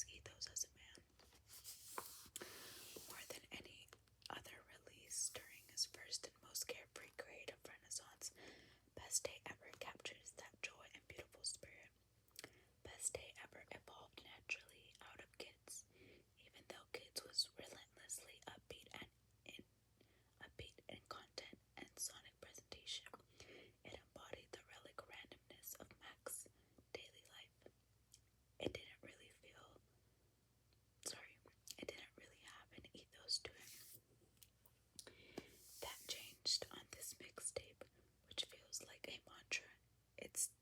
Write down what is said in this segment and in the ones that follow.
his ethos as a man. More than any other release during his first and most carefree creative renaissance, Best Day Ever captures that joy and beautiful spirit. Best Day Ever evolved naturally out of Kids, even though Kids was relentlessly upbeat in content and sonic presentation. It embodied the relic randomness of Mac's daily life. It didn't really it didn't really have an ethos to it. That changed on this mixtape, which feels like a mantra. Its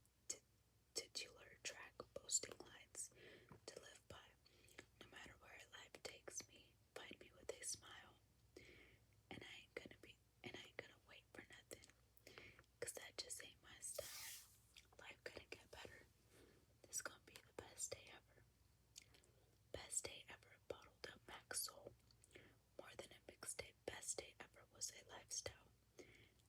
titular track boasting lines to live by. No matter where life takes me, find me with a smile. And I ain't gonna wait for nothing, 'cause that just ain't my style. Life couldn't get better. This gonna be the best day ever. Best Day Ever bottled up Mac's soul. More than a mixtape, Best Day Ever was a lifestyle.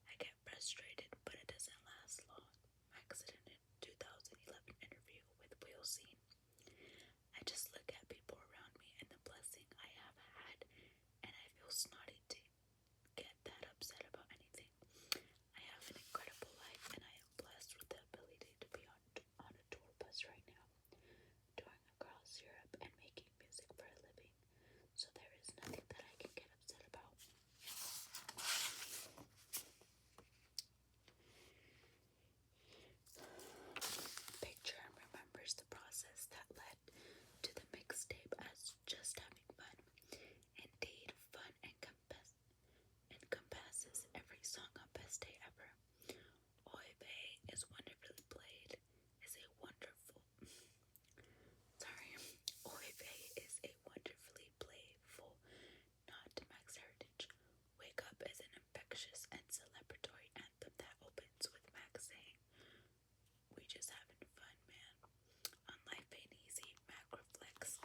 I get frustrated, but it doesn't last long. Max said in a 2011 interview with Will Scene. I just look at people around me and the blessing I have had, and I feel snotty to get that upset about anything. I have an incredible life, and I am blessed with the ability to be on a tour bus right now, touring across Europe and making music for a living. So there is nothing that I can get upset about. Picture and remembers the process that led to the mixtape as just having fun. Indeed, fun encompasses every song on Best Day Ever. Oy vey is wonderfully played. Oy vey is a wonderfully playful nod to Mac's heritage. Wake Up is an infectious and celebratory anthem that opens with Mac saying, "We just having fun, man." On Life Ain't Easy, Mac reflects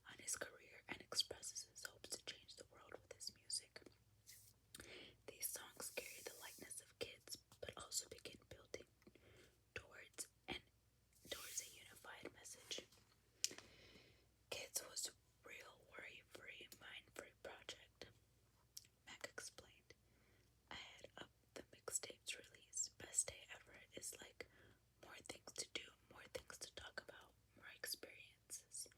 on his career and expresses his hopes to change the world with his music. These songs carry the lightness of Kids, but also begin building towards a unified message. Kids was real worry-free, mind-free project, Mac explained. Ahead of the mixtape's release, Best Day Ever is like more things to do, more things to talk about, more experiences,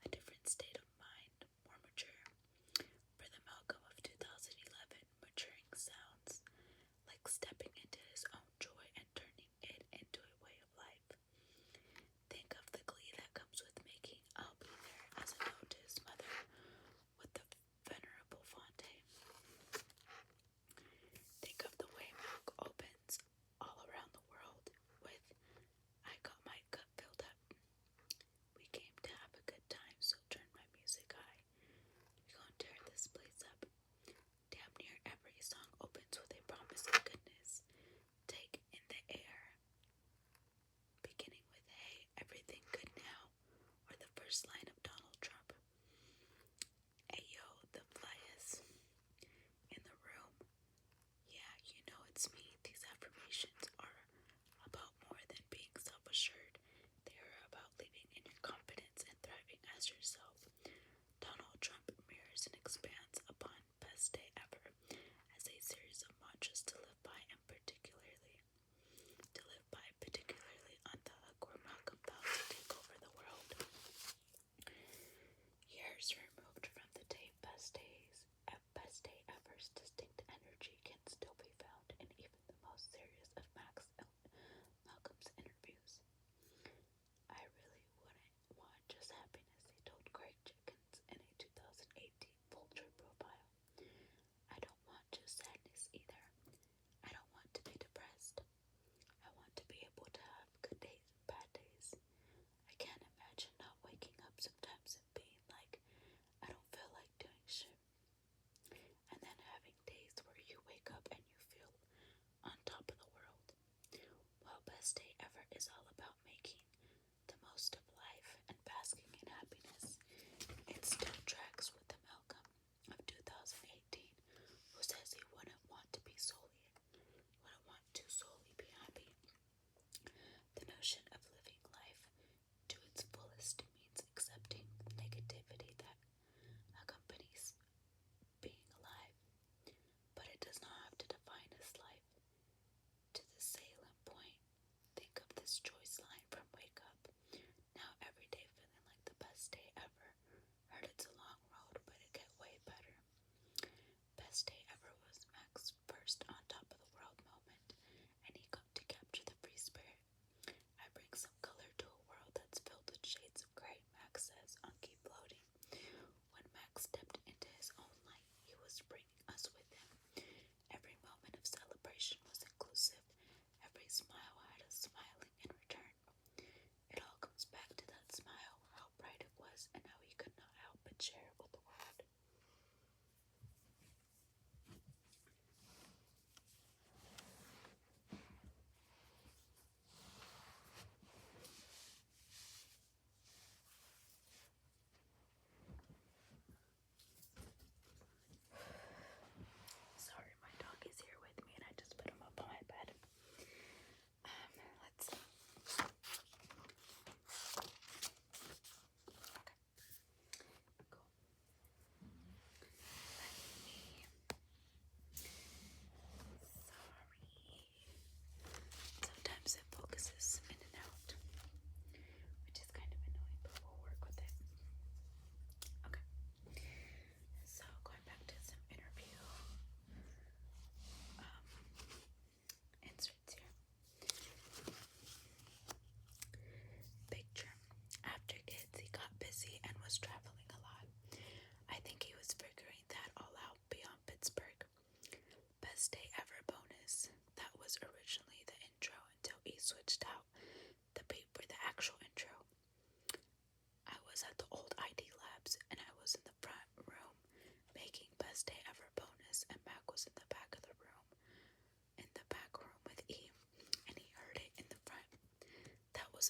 a different state of mind, more mature. For the Malcolm of 2011, maturing sounds like stepping into his own joy and turning it into a way of life. Think of the glee that comes with making "I'll Be There" as a note to his mother with the venerable Fonte. Think of the way Milk opens all around the world with "I got my cup filled up. We came to have a good time, so turn my music high. We gon' tear this place up." Damn near every song opens with a promise of goodness.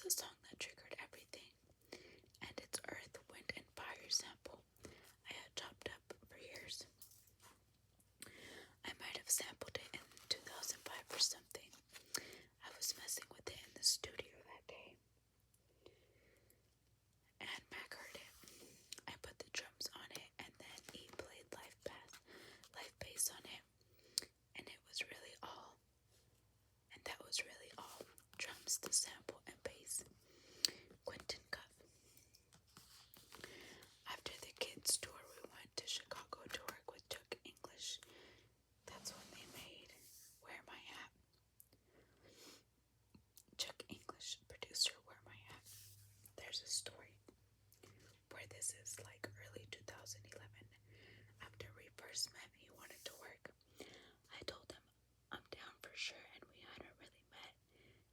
was a song that triggered everything, and it's Earth, Wind, and Fire sample I had chopped up for years. I might have sampled it in 2005 or something. I was messing with it in the studio that day, and Mac heard it. I put the drums on it, and then he played live bass on it, and it was really all. And that was really all. Drums, the sample, and bass. Quentin Cuff. After the kids' tour, we went to Chicago to work with Ch.2. That's when they made Wear My Hat. Ch.2, producer, Wear My Hat. There's a story where this is like early 2011. After we first met, he wanted to work. I told him I'm down for sure, and we hadn't really met,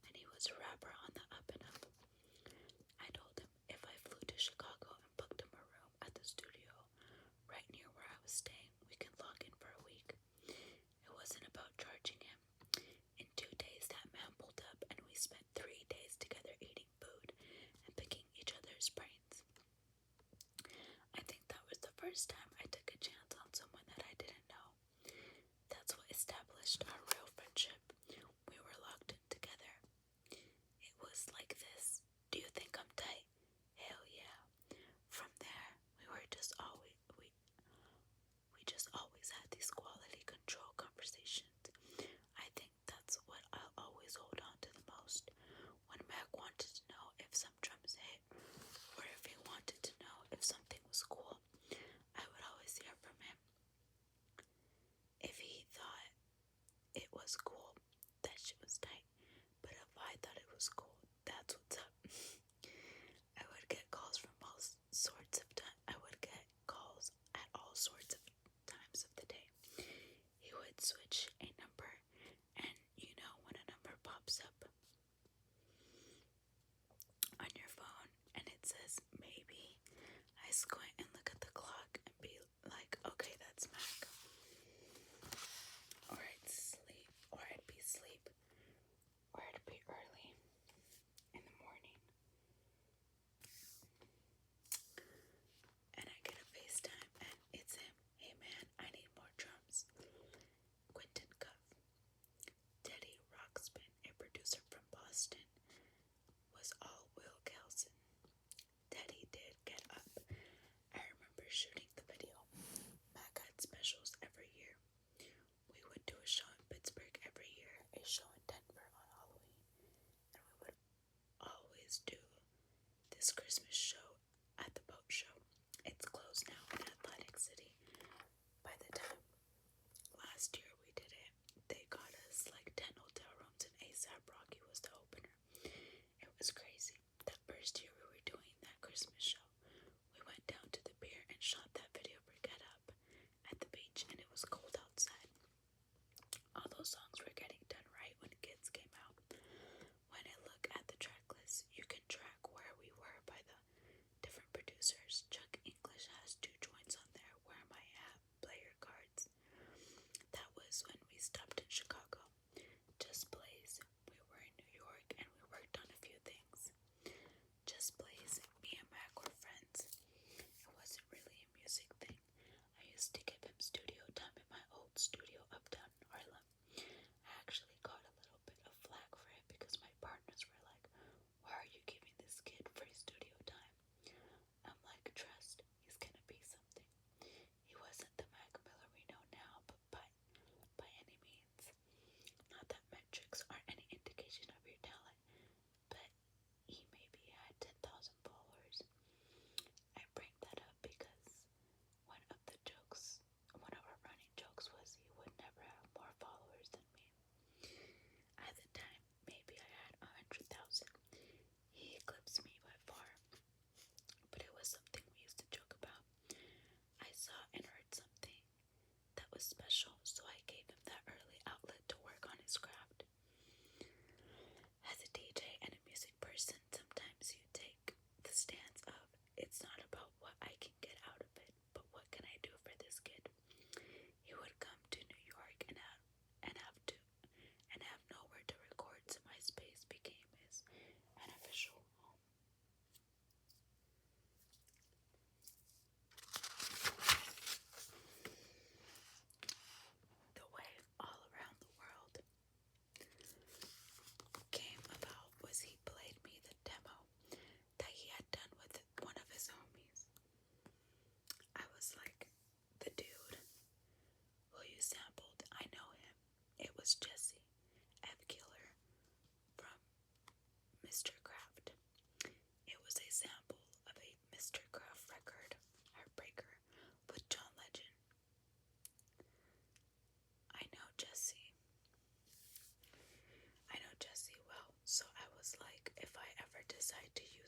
and he was a rapper on the up and up. I told him if I flew to Chicago and booked him a room at the studio right near where I was staying, we could log in for a week. It wasn't about charging him. In 2 days, that man pulled up, and we spent 3 days together eating food and picking each other's brains. I think that was the first time I took a chance on someone that I didn't know. That's what established our real friendship. We were locked in together. It was like this. Do you think I'm tight? Hell yeah. From there, we just always had these quality control conversations. I think that's what I'll always hold on to the most. When Mac wanted to know if some drums hit, or if he wanted to know if something was cool, I would always hear from him. If he thought it was cool, that shit was tight. But if I thought it was cool, that's what's up. I would get calls from all sorts of times. I would get calls at all sorts of times of the day. He would switch a number, and you know when a number pops up on your phone and it says maybe, I squint and look at the clock and be like, okay, that's Mac. Or I'd sleep, or I'd be asleep, or I'd be early in the morning. And I get a FaceTime and it's him. Hey man, I need more drums. Quentin Cuff. Teddy Rockspin, a producer from Boston, was all Will Kelson. Teddy did Get Up. I remember shooting the video. Mac had specials every year. We would do a show in Pittsburgh every year, a show in Denver on Halloween,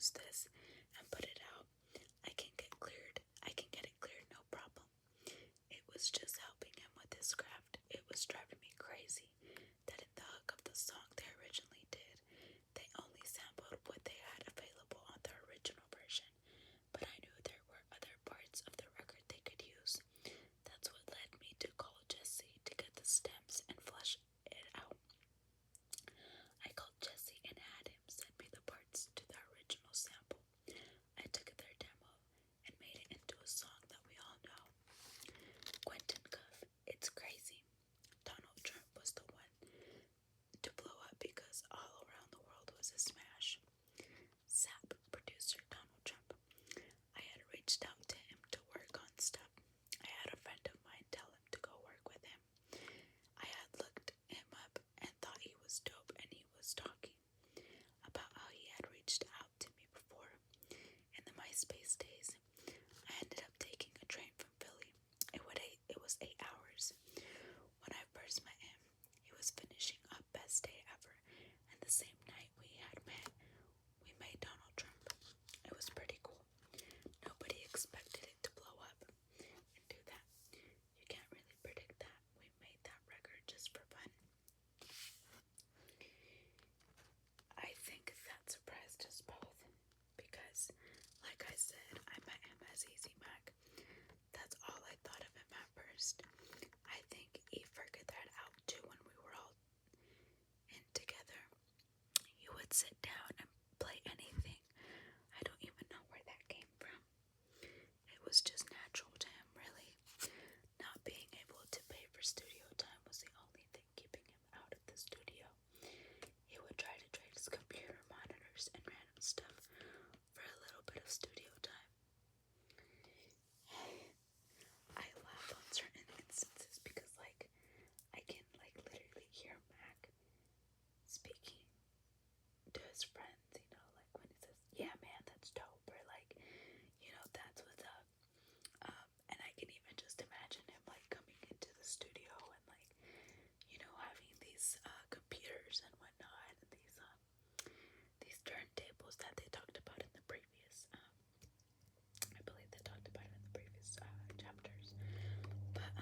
use this and put it out. I can get it cleared, no problem. It was just helping him with his craft. It was driving me crazy that in the hook of the song they originally did, they only sampled what they had available on the original version, but I knew there were other parts of the record they could use. That's what led me to call Jesse to get the stems and flesh it out. I called Jesse and had him send me the parts to the original sample. I took their demo and made it into a song that we all know. Quentin Cuff, it's crazy. Donald Trump was the one to blow up because all around the world was a smash. Sap producer Donald Trump. I had reached out to him to work on stuff. I had a friend of mine tell him to go work with him. I had looked him up and thought he was dope, and he was talking about how he had reached out to me before. In the MySpace days, I ended up taking a train from Philly. It was 8 hours. When I first met him, he was finishing up Best Day Ever, and the same night we had met, we made Donald Trump. It was pretty cool. Nobody expected it to blow up and do that. You can't really predict that. We made that record just for fun. I think that surprised us both because, like I said, I met him as Easy Mac. That's all I thought of him at first. I think he figured that out too when we were all in together. He would sit down and play anything. I don't even know where that came from. It was just natural to him, really. Not being able to pay for studio time was the only thing keeping him out of the studio. He would try to trade his computer monitors and random stuff for a little bit of studio time. I laugh on certain instances because, like, I can, like, literally hear Mac speaking to his friends, you know, like when he says, yeah, man, that's dope, or like, you know, that's what's up. And I can even just imagine him, like, coming into the studio and, like, you know, having these computers and whatnot, and these turntables that they talked about in the previous, I believe they talked about it in the previous chapters. But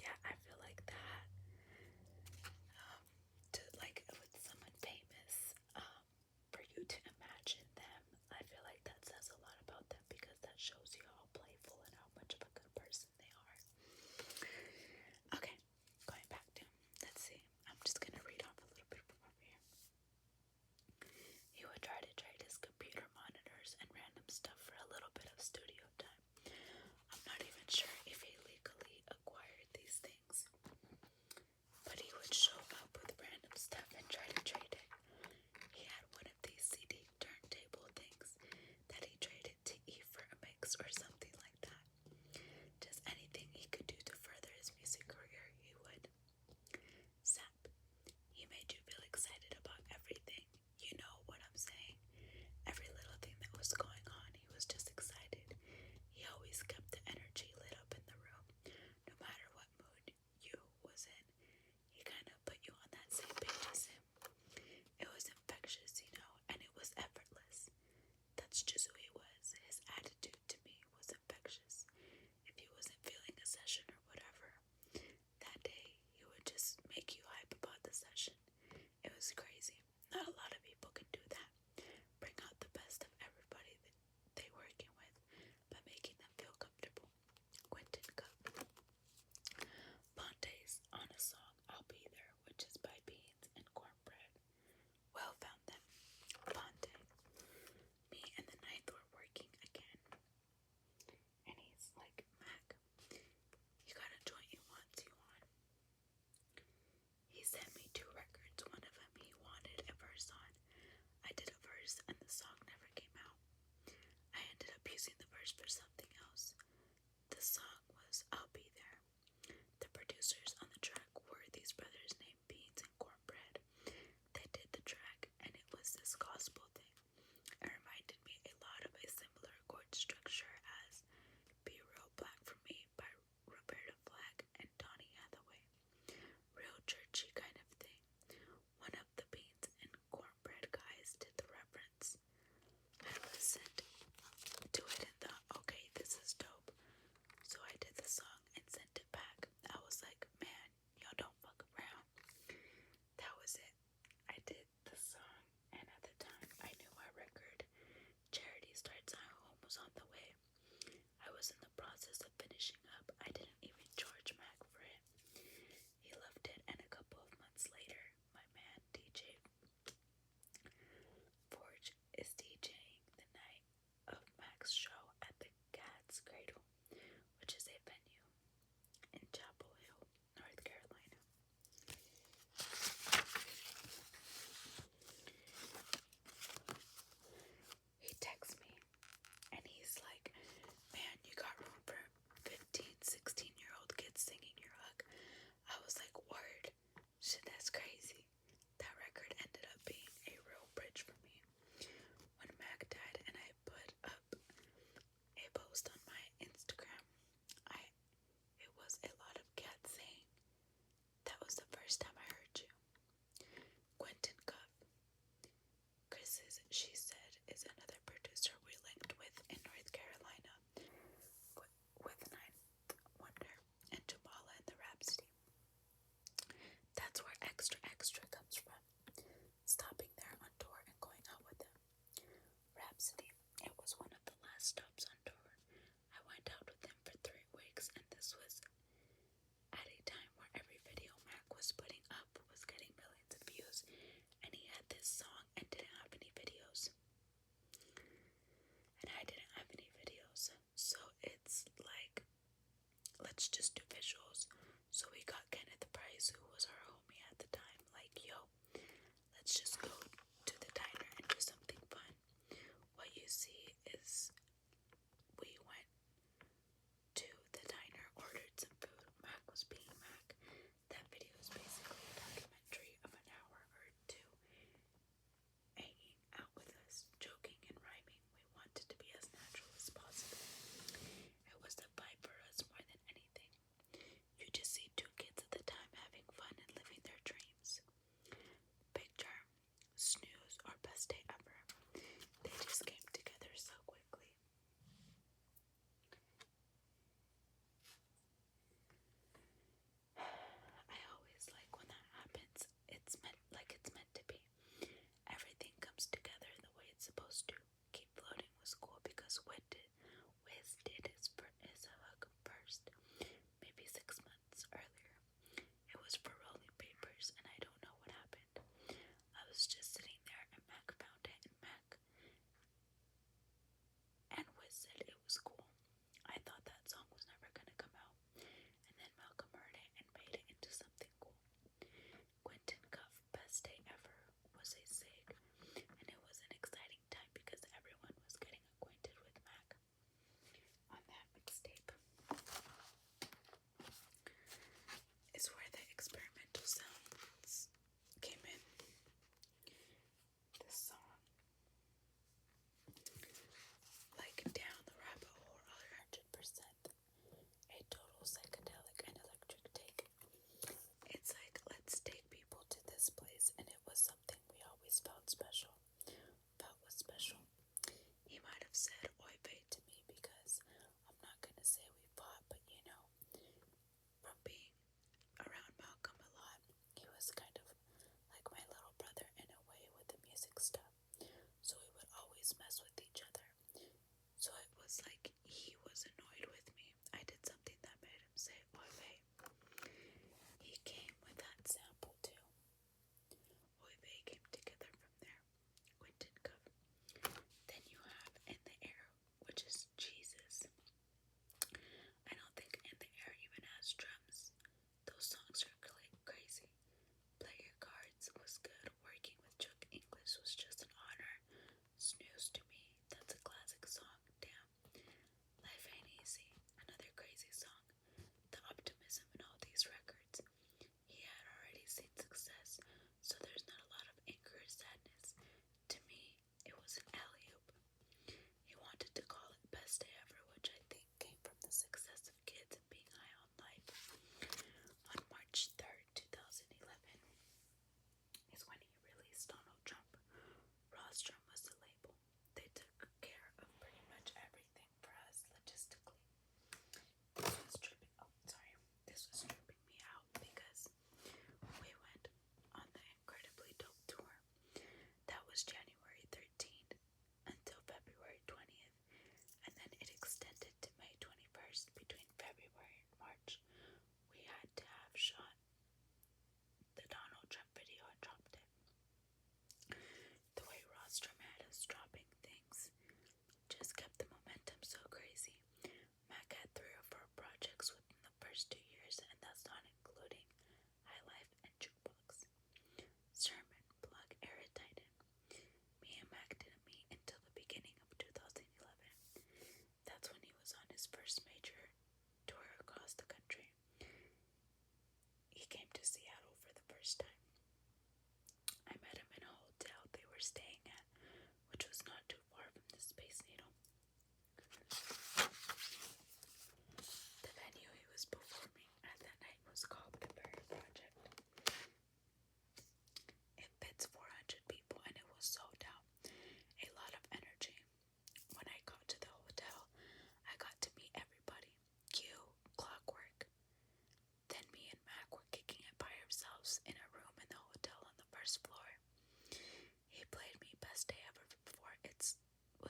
yeah, I feel like that, to like with someone famous, for you to imagine them, I feel like that says a lot about them because that shows you how playful and how much of a good person they are. Okay, going back to, let's see, I'm just gonna read off a little bit from over here. He would try to trade his computer monitors and random stuff for a little bit of studio time. I'm not even sure if he legally acquired these things, but he would show up with random stuff and try to trade it. He had one of these CD turntable things that he traded to E for a mix or something like that. Just anything he could do to further his music career, he would. Sap. He made you feel excited about everything. You know what I'm saying? Every little thing that was going on, he was just excited. He always kept the energy lit up in the room. No matter what mood you was in, he kind of put you on that same page as him. It was infectious, you know, and it was effortless. That's just who he was. His attitude to me was infectious. If he wasn't feeling a session or whatever, that day he would just make you hype about the session. It was crazy. Not a lot of people can do that. Bring out the best of everybody that they working with by making them feel comfortable. Quentin Cup. Ponte's on a song I'll Be There, which is by Beans and Cornbread. Well found them. Ponte. Me and the ninth were working again. And he's like, Mac, you got a joint you want to on? He sent me 2 records. One of them he wanted a verse on. I did a verse and the song never came out. I ended up using the verse for something else. The song was I'll Be There. The producers on the track were these brothers named Beans and Cornbread. They did the track and it was this gospel thing. It reminded me a lot of a similar chord structure as Be Real Black for Me by Roberta Flack and Donny Hathaway. Real churchy kind of thing. One of the Beans and Cornbread guys did the reference.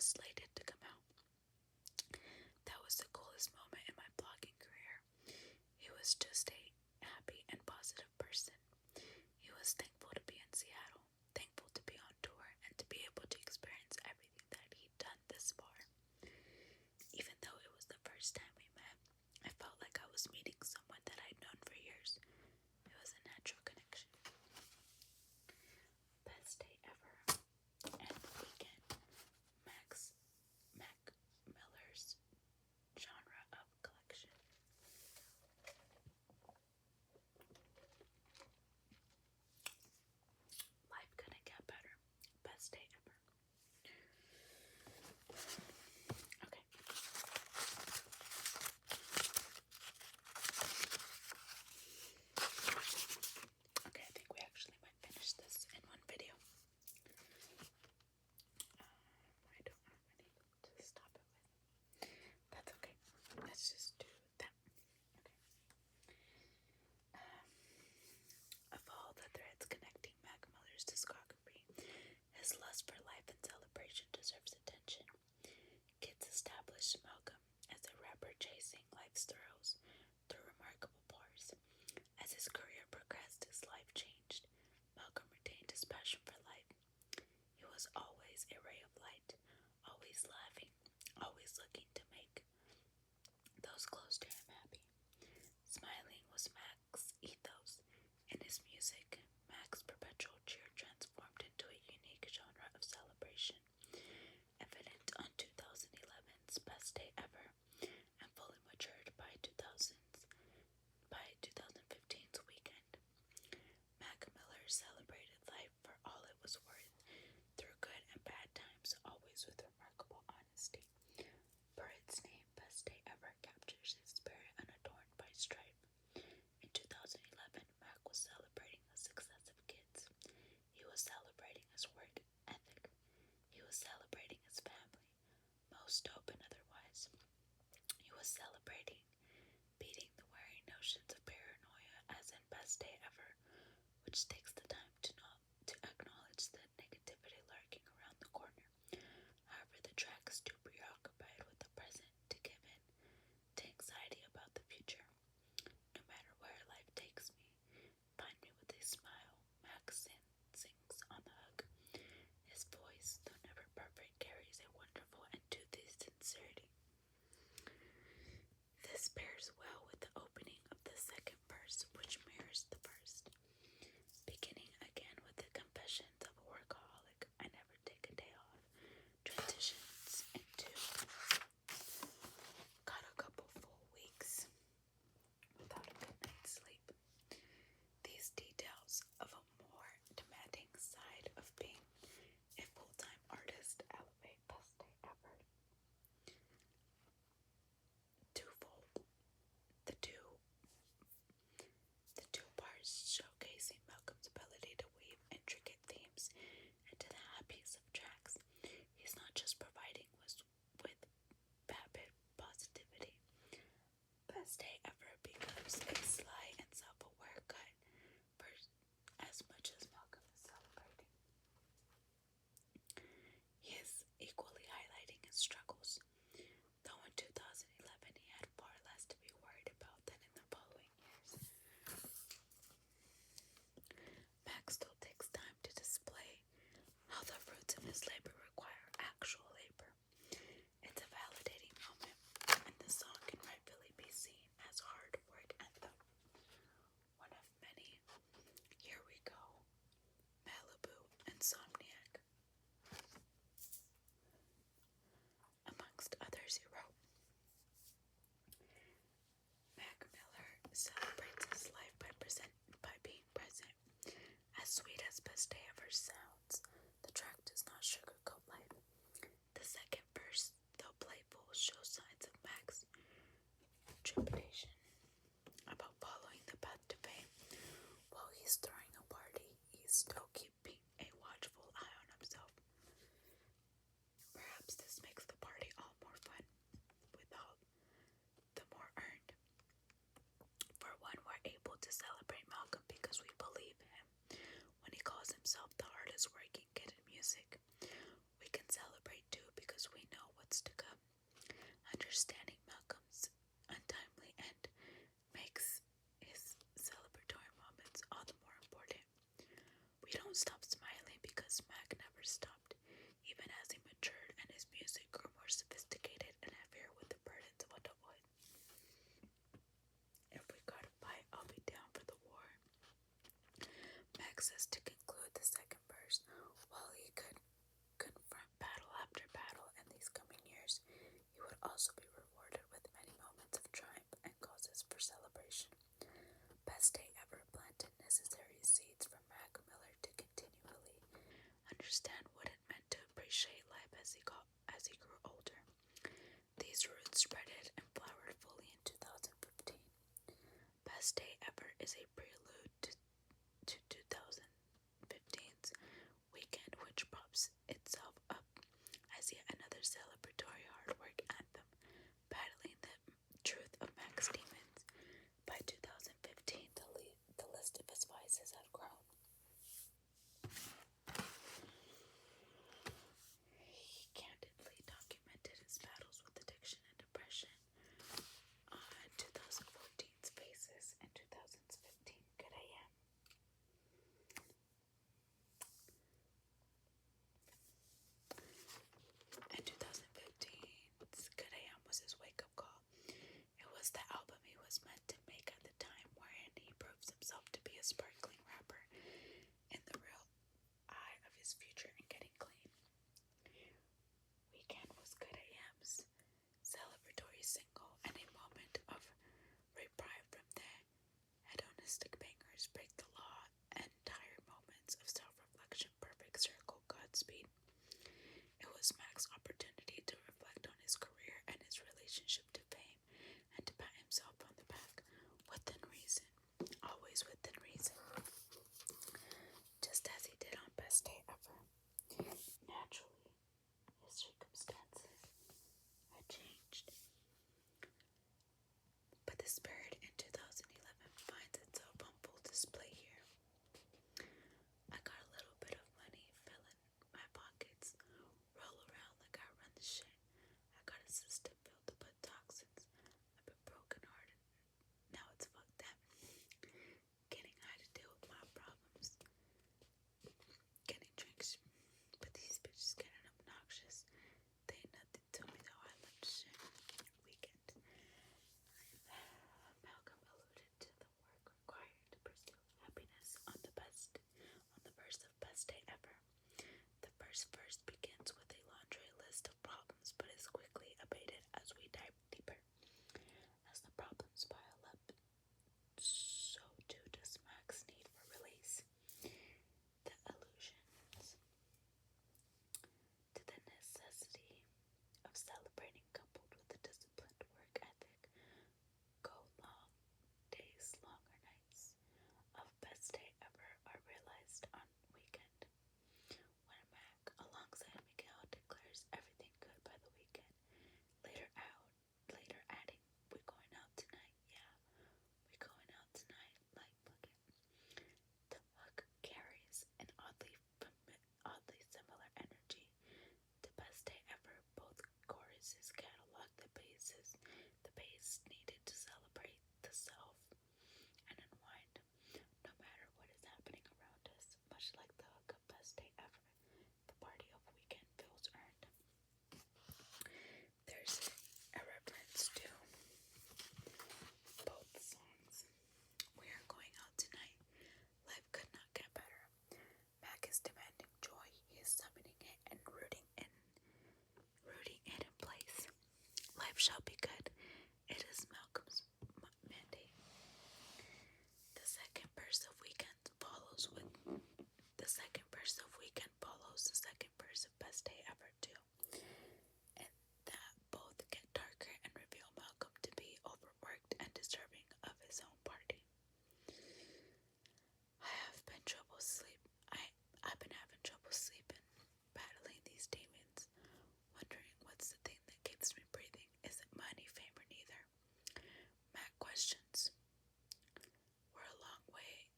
was slated to come out. That was the coolest moment in my blogging career. He was just a happy and positive person. He was thankful to be in Seattle, thankful to be on tour, and to be able to experience everything that he'd done this far. Even though it was the first time we met, I felt like I was meeting someone that I'd known for years. It was a natural connection. Best day ever. And the weekend. Mac Miller's genre of collection. Life couldn't get better. Best day ever. Okay. Okay, I think we actually might finish this in one video. I don't have anything to stop it with. That's okay. Let's just do that. Okay. Of all the threads connecting Mac Miller's discography, his lust for life and celebration deserves attention. Kids established Malcolm as a rapper chasing life's thrills through remarkable bars. As his career progressed, his life changed. Malcolm retained his passion for life. He was always a ray of light, always laughing, always looking to make those close to him happy. Smiling was Mac's ethos. In his music, Mac's perpetual cheer transformed into a unique genre of celebration, evident on 2011's Best Day Ever, and fully matured by 2015's Weekend. Mac Miller celebrated life for all it was worth, through good and bad times, always with remarkable honesty. For its name, Best Day Ever captures his spirit unadorned by strife. In 2011, Mac was celebrating the success of kids. He was celebrating his work ethic. He was celebrating his family, most open otherwise. He was celebrating beating the wearing notions of paranoia, as in Best Day Ever, which takes the time to acknowledge the negativity lurking around the corner. However, the track is too preoccupied with the present to give in to anxiety about the future. No matter where life takes me, find me with a smile, Max sings on the hook. His voice, though never perfect, carries a wonderful and toothy sincerity. This pairs well with the opening of the second verse, which mirrors the first. Beginning again with the confessions of a workaholic, I never take a day off, transitions into got a couple full weeks without a good night's sleep. These details of a more demanding side of being a full-time artist elevate Best Day Ever. Twofold. The two bars showcasing Malcolm's ability to weave intricate themes into the happiest of tracks. He's not just providing with vapid positivity. Best Day Ever becomes a sly and self-aware cut for as much as Malcolm is celebrating. He is equally highlighting his struggles, though in 2011 he had far less to be worried about than in the following years. Max still takes time to display how the fruits of his labor require actual labor. It's a validating moment, and the song can rightfully be seen as hard work anthem. One of many. Here We Go, Malibu, Insomniac, amongst others he wrote. Mac Miller celebrates his life by being present. As sweet as Best Day Ever sounds, the track does not sugarcoat life. The second verse, though playful, shows signs of Mac's trepidation about following the path to fame. While he's throwing a party, he's still keeping a watchful eye on himself. Perhaps this makes the party all more fun, with all the more earned. For one, we're able to celebrate Malcolm because we believe him when he calls himself the hardest working kid in music. We can celebrate too because we We don't stop smiling because Mac never stopped, even as he matured and his music grew more sophisticated and heavier with the burdens of adulthood. If we gotta fight, I'll be down for the war. Mac says to conclude the second verse. While he could confront battle after battle in these coming years, he would also be rewarded with many moments of triumph and causes for celebration. Best day ever planted necessary seeds for Mac Miller to continually understand what it meant to appreciate life as he grew older. These roots spreaded and flowered fully in 2015. Best Day Ever is a prelude to 2015's weekend, which props itself up as yet another celebratory hard work anthem, battling the truth of Mac's demons. By 2015, the list of his vices had grown. He candidly documented his battles with addiction and depression on 2014's Faces and 2015's Good AM. And 2015's Good AM was his wake-up call. It was the album he was meant to make at the time, wherein he proves himself to be a sparkling rapper in the real eye of his future and getting clean. Weekend was Good AM's celebratory single and a moment of reprieve from the hedonistic bangers, break the law, and tired moments of self-reflection, perfect circle, Godspeed. It was Mac's opportunity to reflect on his career and his relationship to fame and to pat himself on the back within reason, always within reason, just as he did on Best Day Ever. Naturally, his circumstances had changed, but the spirit in 2011 finds itself on full display here. I got a little bit of money filling my pockets, roll around like I run the shit. I got a system built to put toxins. I've been broken hearted. Now it's fucked up. Getting high to deal with my problems. Getting drinks. But these bitches getting obnoxious. They ain't nothing to me though. I love the shit. Weekend. Malcolm alluded to the work required to pursue happiness on the verse of Best Day Ever. The first verse begins with a laundry list of problems, but is quickly abated as we dive deeper. As the problems pile up, so too does Mac's need for release. The allusions to the necessity of celebrating, coupled with the disciplined work ethic, go long days, longer nights of Best Day Ever are realized on Weekend, when Mac, alongside Miguel, declares everything good by the weekend. Later adding, we going out tonight, yeah, we going out tonight, like fuck it. The hook carries an oddly similar energy to Best Day Ever. Both choruses catalog the bass needed to celebrate the self and unwind, no matter what is happening around us. Much like the hook of Best Day Ever, the party of Weekend feels earned. There's a reference to both songs. We are going out tonight. Life could not get better. Mac is demanding joy. He is summoning it and rooting it in place. Life shall be good. It is Malcolm's mandate. The second verse of Weekend follows the second verse of Best Day Ever too, and that both get darker and reveal Malcolm to be overworked and deserving of his own party. I've been having trouble sleeping, battling these demons, wondering what's the thing that keeps me breathing. Is it money, fame, or neither? Mac questions. We're a long way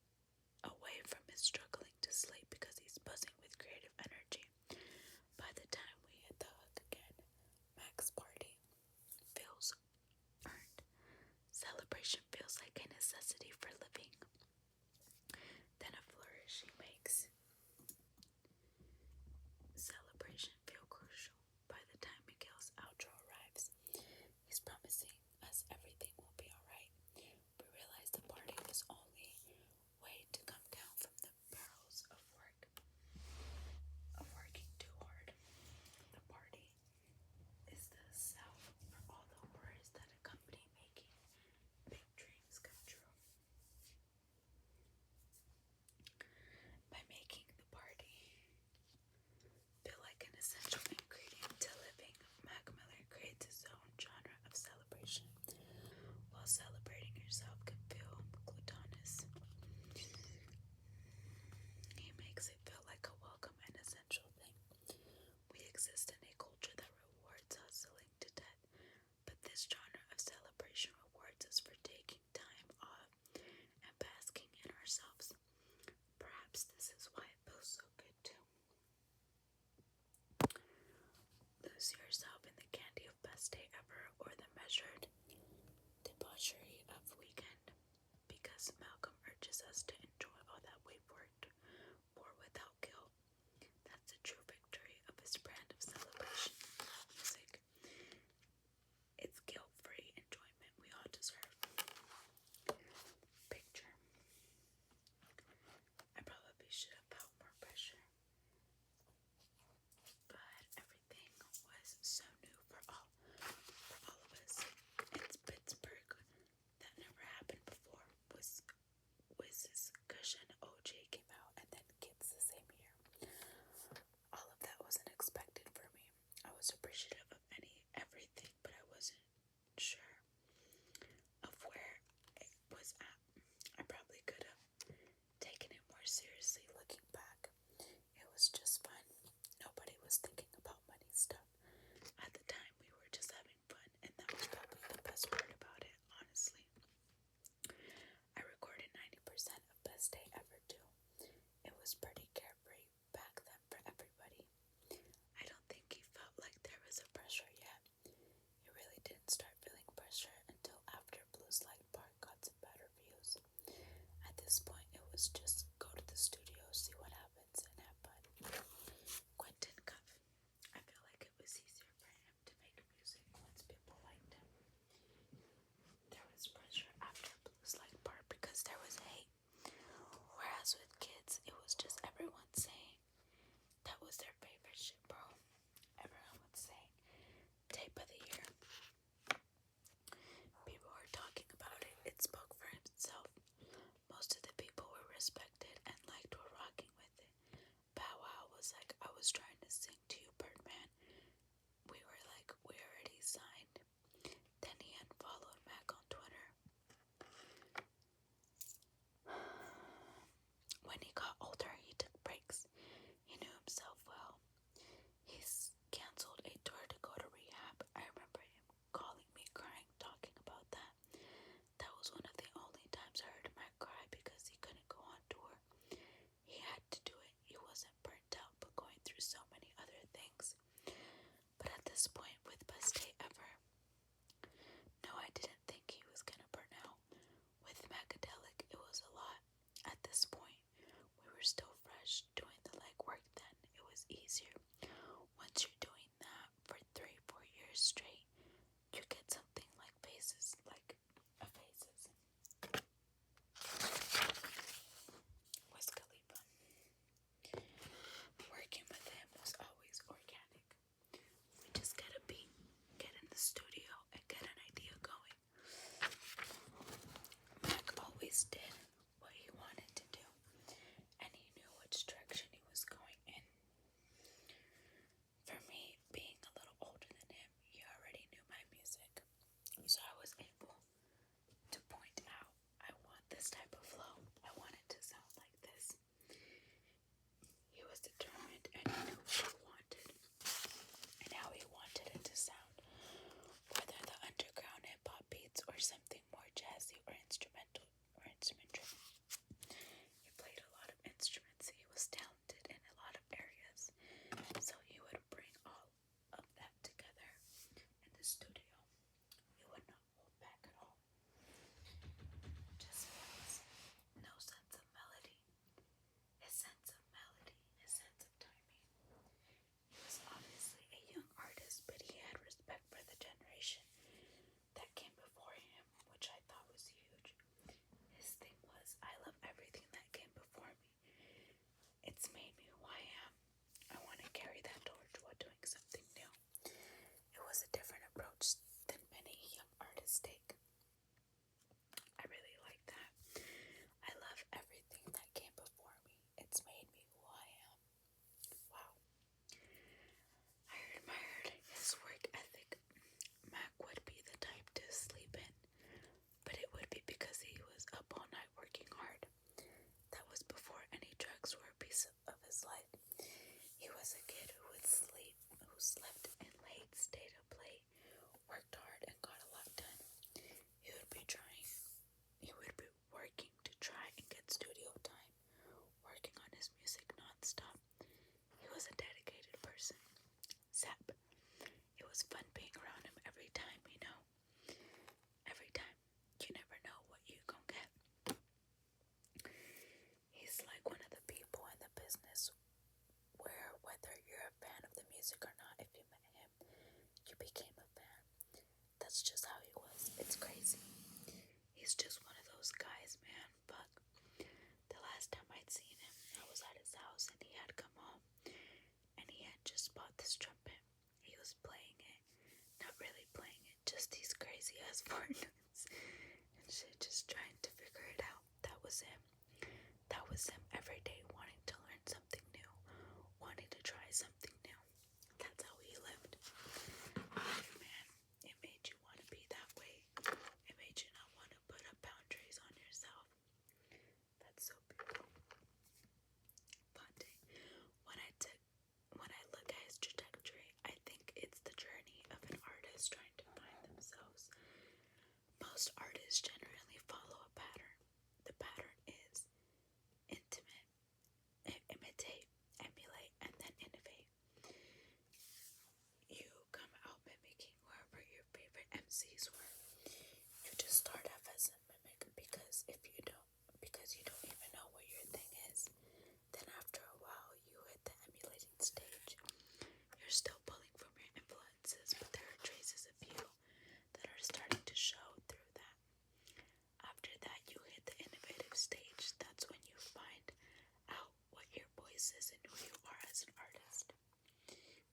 away from his struggling to sleep because he's buzzing with creative energy. By the measured debauchery of weekend because Malcolm urges us to enjoy all that we've worked for without guilt. That's the true victory of his brand of celebration music. It's guilt-free enjoyment we all deserve. Picture. I probably should have felt more pressure, but everything was so new for all of us. It's Pittsburgh. That never happened before. Wiz's Cushion OJ came out, and then Kids the same year. All of that wasn't expected for me. I was appreciative of everything, but I wasn't sure of where it was at. I probably could have taken it more seriously looking back. It was just fun. Nobody was thinking about money stuff. At the time, we were just having fun, and that was probably the best part about it, honestly. I recorded 90% of Best Day Ever too. It was pretty carefree back then for everybody. I don't think he felt like there was a pressure yet. He really didn't start feeling pressure until after Blue Slide Park got some better views. At this point, it was just go to the studio, see what happens, and have fun. Quentin Cuff. I feel like it was easier for him to make music once people liked him. There was pressure after Blue Slide Park because there was hate. Whereas with Kids, it was just everyone saying that was their favorite shit, bro. Everyone was saying tape of the year. People were talking about it. It spoke for itself. Most of the people were respected and liked were rocking with it. Bow Wow was like, I was trying to sing to you, Birdman. We were like, we already signed. Then he unfollowed Mac on Twitter. When he got older, he took breaks. He knew himself well. He's canceled a tour to go to rehab. I remember him calling me crying, talking about that. That was one of the only times I heard Mac cry because he couldn't go on tour. He had to do it. He wasn't burnt out, but going through so many other things. But at this point, with Best Day Ever, no, I didn't think he was gonna burn out. With Macadelic, it was a lot. At this point, we were still fresh, doing the legwork then. It was easier. Once you're doing that for 3-4 years straight, you get something like Faces, like a Faces. Wiz Khalifa. Working with him was always organic. We just get a beat, get in the studio, and get an idea going. Mac always did what he wanted to do, and he knew which direction he was going in. whether you're a fan of the music or not, if you met him, you became a fan. That's just how he was. It's crazy. He's just one of those guys, man. But the last time I'd seen him, I was at his house and he had come home and he had just bought this trumpet. He was playing it, not really playing it, just these crazy ass four notes and shit, just trying to figure it out. That was him. That was him every day wanting to learn something new, wanting to try something new. That's how he lived. Man, it made you want to be that way. It made you not want to put up boundaries on yourself. That's so beautiful. Fonte. When I look at his trajectory, I think it's the journey of an artist trying to find themselves. Most artists generally follow a pattern. The pattern is imitate, emulate, and then innovate. You come out mimicking whoever your favorite MCs were. You just start off as a mimic because you don't even know what your thing is. Then after a while, you hit the emulating stage. You're still pulling from your influences, but there are traces of you that are starting to show through that. After that, you hit the innovative stage. That's when you find out what your voice is and who you are as an artist.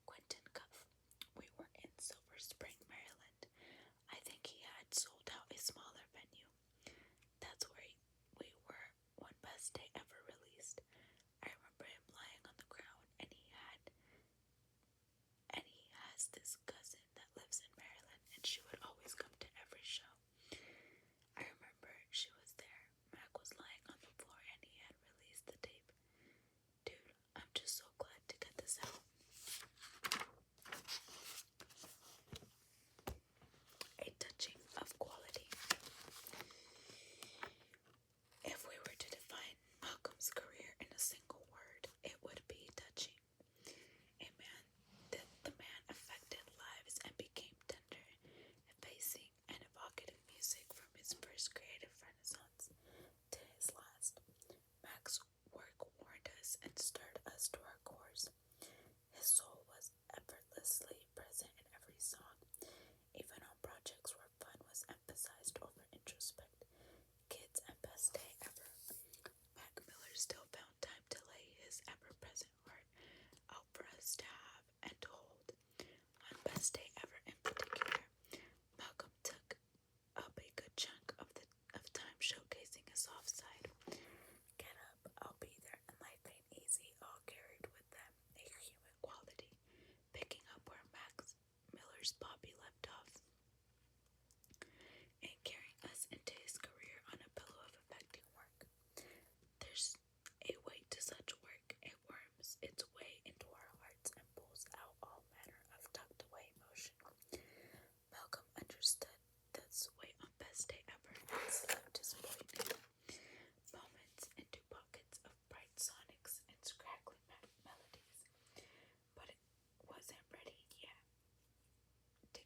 Quentin Cuff. We were in Silver Spring, Maryland. I think he had sold out a smaller venue. That's where we were when Best Day Ever released. I remember him lying on the ground, and he has this cousin that lives in Maryland, and she would always come to every show. I remember she was there. Mac was lying on the floor, and he had released the tape. Dude, I'm just so glad to get this out. A touching of quality. If we were to define Malcolm's career in a single word, it would be touching. The man affected lives and became tender, effacing and evocative music from his first creative renaissance to his last. Mac's work warmed us and stirred us to our cores. His soul was effortlessly present in every song, even on projects where fun was emphasized over introspect. Kids and Best Day Ever. Mac Miller still found time to lay his ever-present heart out for us to have and to hold. On Best Day Ever in particular, Malcolm took up a good chunk of time showcasing his soft side. Get Up, I'll Be There, and Life Ain't Easy all carried with them a human quality, picking up where Mac Miller's Bobby left off and carrying us into his career on a pillow of affecting work. There's a weight to such work. It worms its way into our hearts and pulls out all manner of tucked away emotion. Malcolm understood this weight on Best Day Ever and slipped his poignant moments into pockets of bright sonics and crackling melodies, but it wasn't ready yet to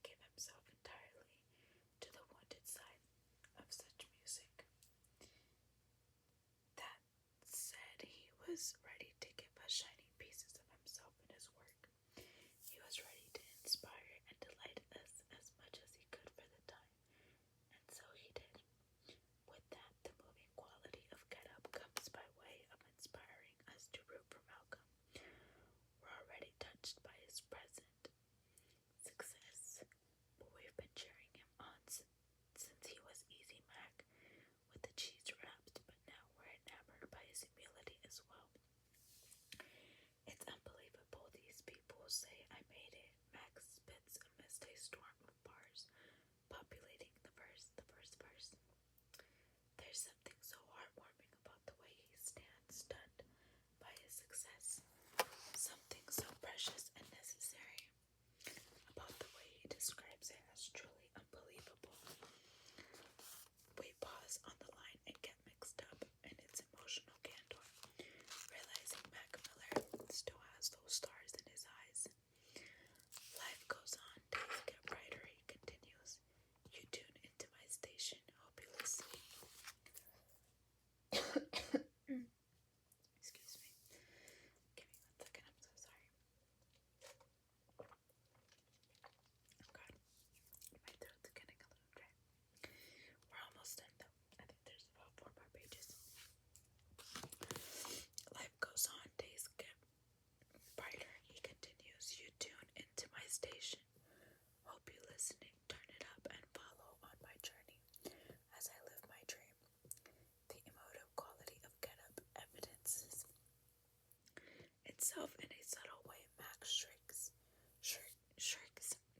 itself in a subtle way. Max shirks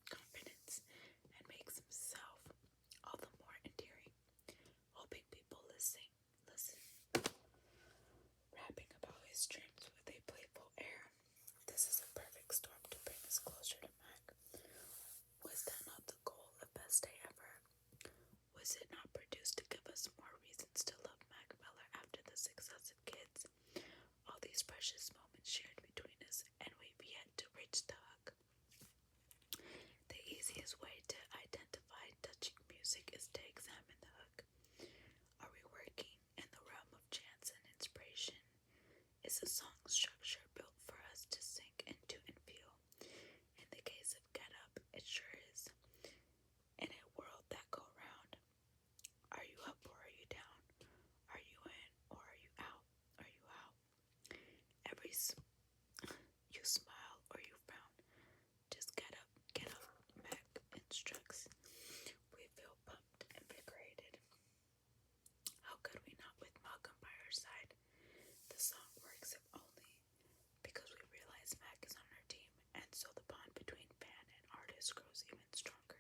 confidence and makes himself all the more endearing, hoping people listen, rapping about his dreams with a playful air. This is a perfect storm to bring us closer to Mac. Was that not the goal of Best Day Ever? Was it not produced to give us more reasons to love Mac Miller after the success of Kids? All these precious moments shared between us, and we've yet to reach the hook. The easiest way to identify touching music is to examine the hook. Are we working in the realm of chance and inspiration? Is the song structure built for us to sink into and feel? In the case of Get Up, it sure is. In a world that go round, are you up or are you down? Are you in or are you out? Are you out? You smile or you frown. Just get up, Mac instructs. We feel pumped, invigorated. How could we not with Malcolm by our side? The song works if only because we realize Mac is on our team, and so the bond between fan and artist grows even stronger.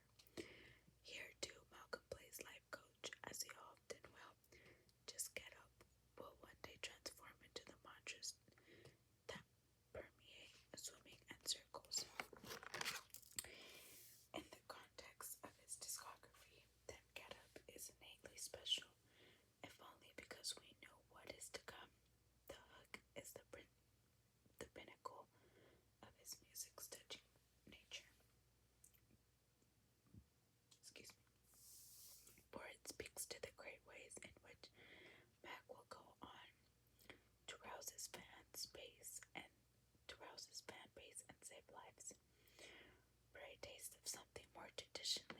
Here too, Malcolm plays life coach, as he often will. Just get up will one day transform into the mantras that permeate swimming and circles. In the context of his discography, then Get Up is innately special, if only because we know what is to come. The hook is the pinnacle of his music's touching nature. Excuse me. For it speaks to the great ways in which Mac will go on to rouse his fan base and save lives. For a taste of something more traditionally